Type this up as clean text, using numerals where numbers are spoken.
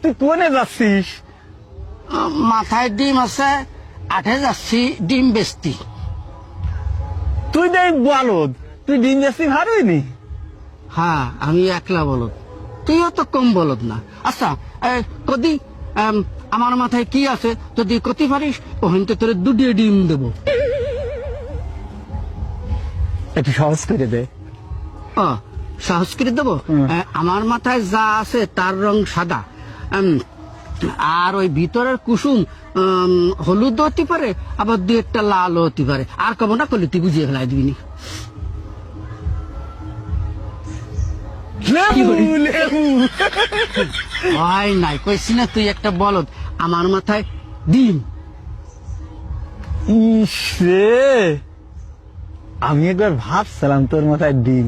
তুই কোনে যাচ্ছিস? মাথায় ডিম আছে, আঠে যাচ্ছি ডিম বেচতি। তুই দেখ বলদ, তুই ডিম যাচ্ছি ভাবইনি। হ্যাঁ, আমি একলা বলদ, তুইও তো কম বলদ না। আচ্ছা, কদি আমার মাথায় কি আছে যদি কতি পারিস ওখান থেকে তোর দুটি ডিম দেবো। একটু সহজ করে দে। ও, সাহস করে দেবো। আমার মাথায় যা আছে তার রং সাদা, আর ওই ভিতরের কুসুম হলুদ হতে পারে, আবার দু একটা লাল হতে পারে। আর কব না করলে তুই বুঝিয়ে ফেলাই দিবি নি। লেবু লেবু। হয় নাই, কইছি না তুই একটা বলদ। আমার মাথায় ডিম। ইস রে, আমি একবার ভাবছিলাম তোর মাথায় ডিম।